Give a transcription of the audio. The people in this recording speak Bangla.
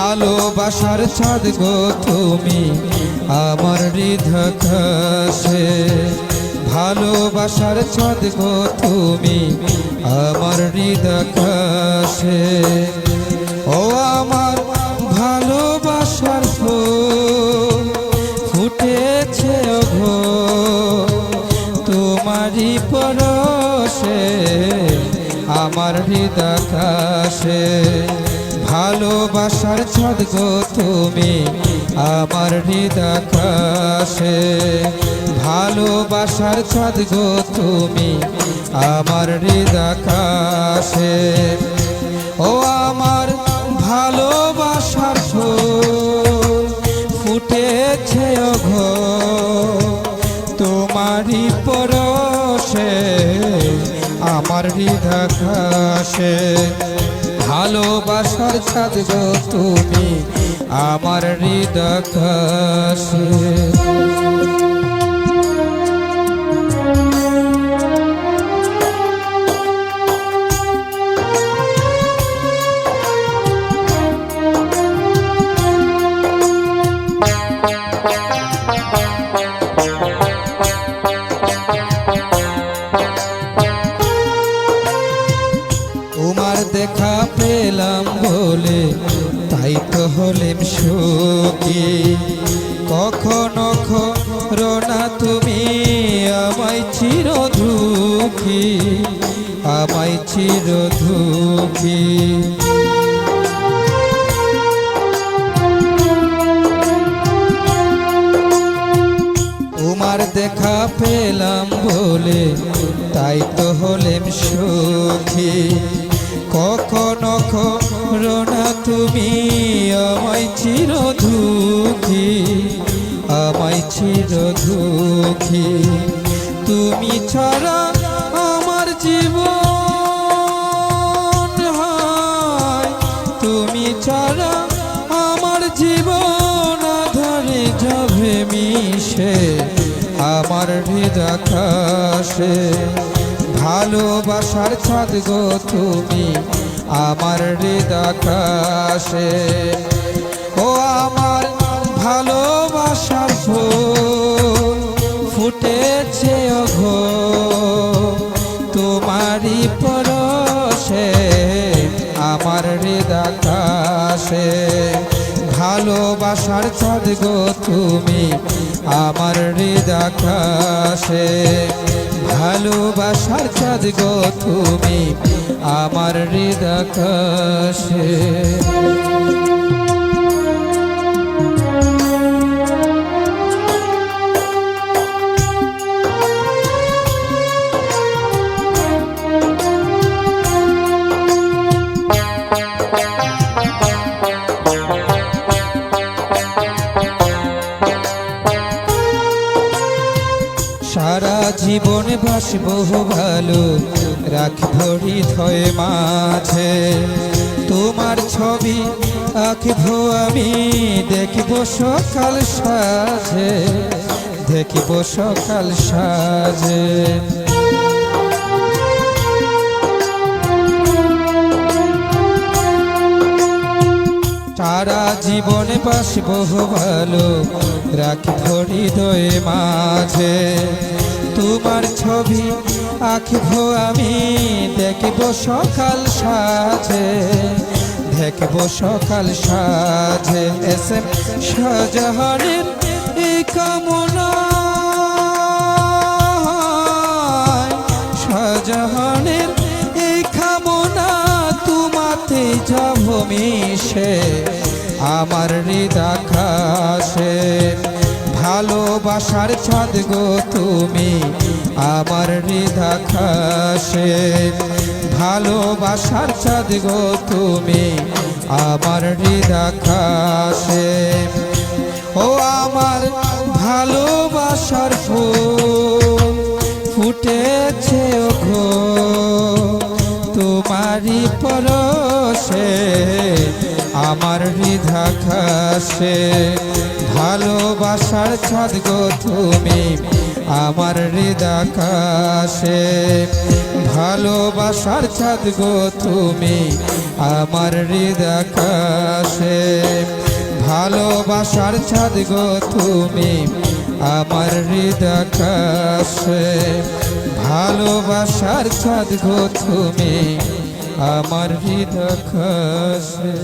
ভালোবাসার চাঁদ গো তুমি আমার হৃদয় কাছে, ভালোবাসার চাঁদ গো তুমি আমার হৃদয় কাছে। ও আমার ভালোবাসার ফুল ফুটেছে গো তোমারই পরশে আমার হৃদয় কাছে। ভালোবাসার চাঁদ গো তুমি আমার হৃদয় কাছে, ভালোবাসার চাঁদ গো তুমি আমার হৃদয় কাছে। ও আমার ভালোবাসার ফুল ফুটেছে গো তোমারই পরশে আমার হৃদয় কাছে। ভালোবাসার চাঁদ গো তুমি আমার হৃদয় কাছে। তোমার দেখা পেলাম বলে তাই তো হলেম সুখী, কখনো করো না তুমি আমায় চির দুঃখী, আমায় চির দুঃখী। তোমার দেখা পেলাম বলে তাই তো হলেম সুখী, কখনো করো না তুমি আমায় চির দুঃখী, আমায় চির দুঃখী। তুমি ছাড়া আমার জীবন হয়, তুমি ছাড়া আমার জীবন আধারে যাবে মিশে আমার হৃদয় কাছে। ভালোবাসার চাঁদ গো তুমি আমার হৃদয় কাছে। ও আমার ভালোবাসার ফুল ফুটেছে গো তোমারই পরশে আমার হৃদয় কাছে। ভালোবাসার চাঁদ গো তুমি আমার হৃদয় কাছে, ভালোবাসার চাঁদ গো তুমি আমার হৃদয় কাছে। সারা জীবন বাসবো ভালো রাখবো হৃদয় মাঝে, তোমার ছবি আঁকবো আমি দেখবো সকাল সাজে, দেখবো সকাল সাজে। সারা জীবন বাসবো ভালো রাখবো হৃদয় মাঝে, তোমার ছবি আঁকবো আমি দেখবো সকাল সাজে, দেখবো সকাল সাজে। এসএম শাহজাহানের এই কামনা, শাহজাহানের এই কামনা তোমাতে যাব মিশে আমার হৃদয় কাছে। ভালোবাসার চাঁদ গো তুমি আমার হৃদয় কাছে, ভালোবাসার চাঁদ গো তুমি আমার হৃদয় কাছে। ও ও আমার ভালোবাসার ফুল ফুটেছে ওগো তোমারই পরশে আমার হৃদাকাশে ভালোবাসার ছাদ গো তুমি আমার হৃদাকাশে ভালোবাসার ছাদ গো তুমি আমার হৃদাকাশে ভালোবাসার ছাদ গো তুমি আমার হৃদাকাশে ভালোবাসার ছাদ গো তুমি আমার হৃদাকাশে।